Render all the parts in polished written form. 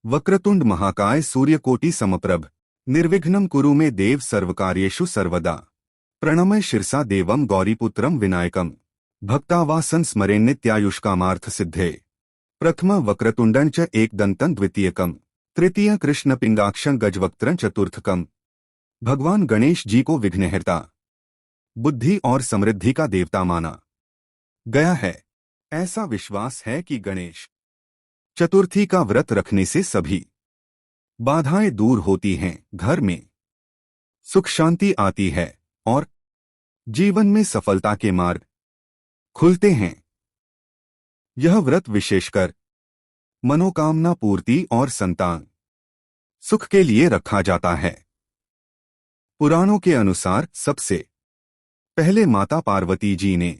वक्रतुंड महाकाय सूर्यकोटि समप्रभ निर्विघ्नं कुरु मे देव सर्वकार्येषु सर्वदा। प्रणमय शिरसा देवं गौरीपुत्रं विनायकं भक्तावासं स्मरे नित्यायुष्कामार्थ सिद्धे। प्रथम वक्रतुंडं च एकदन्तं द्वितीयकं तृतीय कृष्णपिंगाक्षं गजवक्त्रं चतुर्थकम। भगवान गणेश जी को विघ्नहर्ता, बुद्धि और समृद्धि का देवता माना गया है। ऐसा विश्वास है कि गणेश चतुर्थी का व्रत रखने से सभी बाधाएं दूर होती हैं, घर में सुख शांति आती है और जीवन में सफलता के मार्ग खुलते हैं। यह व्रत विशेषकर मनोकामना पूर्ति और संतान सुख के लिए रखा जाता है। पुराणों के अनुसार सबसे पहले माता पार्वती जी ने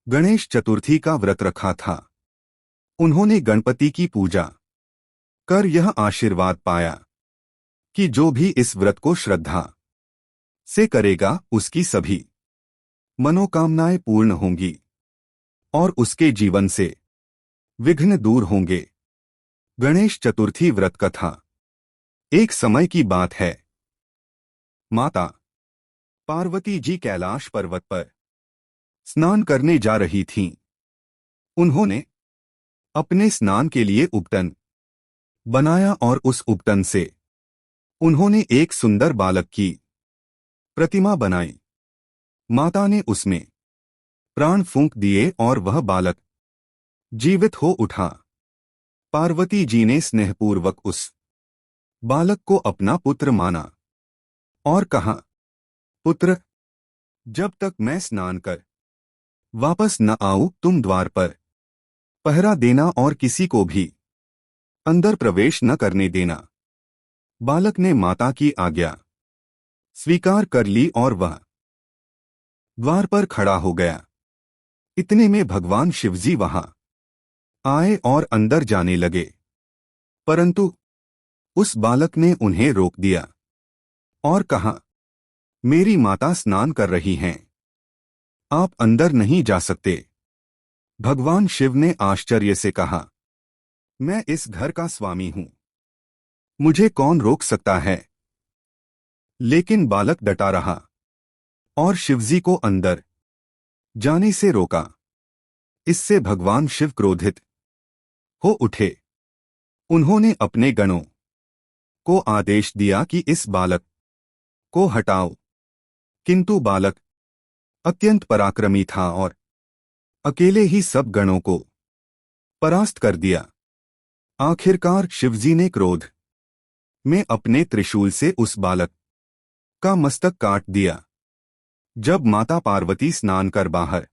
गणेश चतुर्थी का व्रत रखा था। उन्होंने गणपति की पूजा कर यह आशीर्वाद पाया कि जो भी इस व्रत को श्रद्धा से करेगा उसकी सभी मनोकामनाएं पूर्ण होंगी और उसके जीवन से विघ्न दूर होंगे। गणेश चतुर्थी व्रत कथा। एक समय की बात है, माता पार्वती जी कैलाश पर्वत पर स्नान करने जा रही थीं। उन्होंने अपने स्नान के लिए उपटन बनाया और उस उपटन से उन्होंने एक सुंदर बालक की प्रतिमा बनाई। माता ने उसमें प्राण फूंक दिए और वह बालक जीवित हो उठा। पार्वती जी ने स्नेहपूर्वक उस बालक को अपना पुत्र माना और कहा, पुत्र, जब तक मैं स्नान कर वापस न आऊं तुम द्वार पर पहरा देना और किसी को भी अंदर प्रवेश न करने देना। बालक ने माता की आज्ञा स्वीकार कर ली और वह द्वार पर खड़ा हो गया। इतने में भगवान शिवजी वहां आए और अंदर जाने लगे, परंतु उस बालक ने उन्हें रोक दिया और कहा, मेरी माता स्नान कर रही हैं, आप अंदर नहीं जा सकते। भगवान शिव ने आश्चर्य से कहा, मैं इस घर का स्वामी हूं, मुझे कौन रोक सकता है। लेकिन बालक डटा रहा और शिवजी को अंदर जाने से रोका। इससे भगवान शिव क्रोधित हो उठे। उन्होंने अपने गणों को आदेश दिया कि इस बालक को हटाओ, किंतु बालक अत्यंत पराक्रमी था और अकेले ही सब गणों को परास्त कर दिया। आखिरकार शिवजी ने क्रोध में अपने त्रिशूल से उस बालक का मस्तक काट दिया। जब माता पार्वती स्नान कर बाहर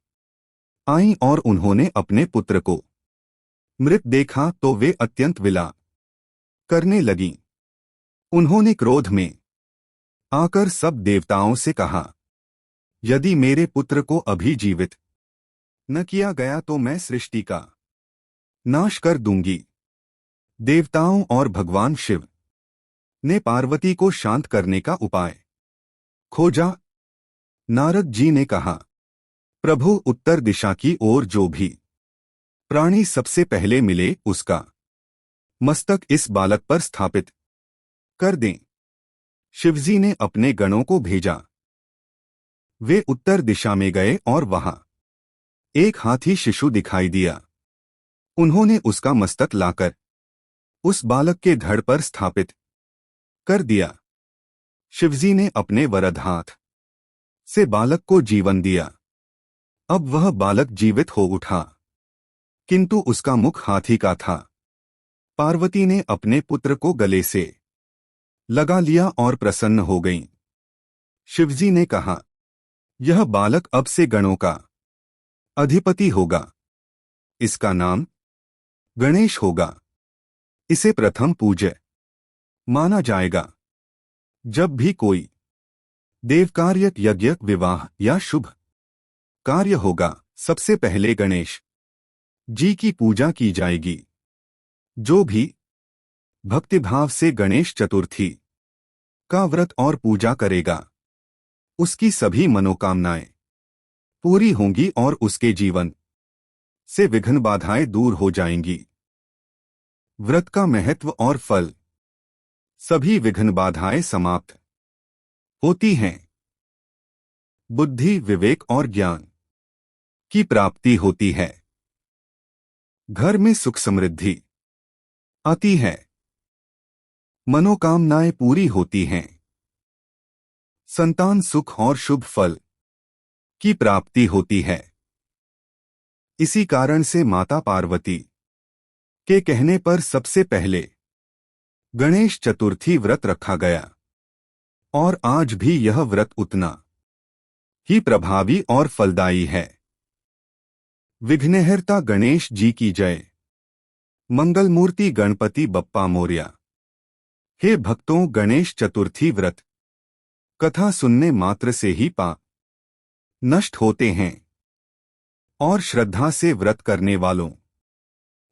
आईं और उन्होंने अपने पुत्र को मृत देखा तो वे अत्यंत विलाप करने लगीं। उन्होंने क्रोध में आकर सब देवताओं से कहा, यदि मेरे पुत्र को अभी जीवित न किया गया तो मैं सृष्टि का नाश कर दूंगी। देवताओं और भगवान शिव ने पार्वती को शांत करने का उपाय खोजा। नारद जी ने कहा, प्रभु, उत्तर दिशा की ओर जो भी प्राणी सबसे पहले मिले उसका मस्तक इस बालक पर स्थापित कर दें। शिवजी ने अपने गणों को भेजा। वे उत्तर दिशा में गए और वहां एक हाथी शिशु दिखाई दिया। उन्होंने उसका मस्तक लाकर उस बालक के धड़ पर स्थापित कर दिया। शिवजी ने अपने वरद हाथ से बालक को जीवन दिया। अब वह बालक जीवित हो उठा, किंतु उसका मुख हाथी का था। पार्वती ने अपने पुत्र को गले से लगा लिया और प्रसन्न हो गईं। शिवजी ने कहा, यह बालक अब से गणों का अधिपति होगा। इसका नाम गणेश होगा। इसे प्रथम पूज्य माना जाएगा। जब भी कोई देवकार्य, यज्ञ, विवाह या शुभ कार्य होगा, सबसे पहले गणेश जी की पूजा की जाएगी। जो भी भक्तिभाव से गणेश चतुर्थी का व्रत और पूजा करेगा, उसकी सभी मनोकामनाएं पूरी होंगी और उसके जीवन से विघ्न बाधाएं दूर हो जाएंगी। व्रत का महत्व और फल। सभी विघ्न बाधाएं समाप्त होती हैं। बुद्धि, विवेक और ज्ञान की प्राप्ति होती है। घर में सुख समृद्धि आती है। मनोकामनाएं पूरी होती हैं। संतान सुख और शुभ फल की प्राप्ति होती है। इसी कारण से माता पार्वती के कहने पर सबसे पहले गणेश चतुर्थी व्रत रखा गया और आज भी यह व्रत उतना ही प्रभावी और फलदायी है। विघ्नहर्ता गणेश जी की जय। मंगलमूर्ति गणपति बप्पा मोरया। हे भक्तों, गणेश चतुर्थी व्रत कथा सुनने मात्र से ही पाप नष्ट होते हैं और श्रद्धा से व्रत करने वालों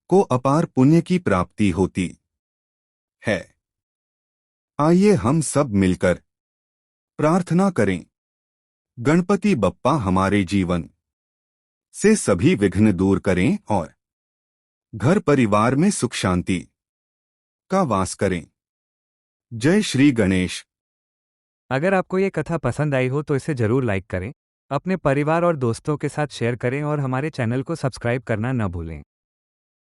को अपार पुण्य की प्राप्ति होती है। आइए हम सब मिलकर प्रार्थना करें। गणपति बप्पा हमारे जीवन से सभी विघ्न दूर करें और घर परिवार में सुख शांति का वास करें। जय श्री गणेश। अगर आपको ये कथा पसंद आई हो तो इसे जरूर लाइक करें, अपने परिवार और दोस्तों के साथ शेयर करें और हमारे चैनल को सब्सक्राइब करना न भूलें।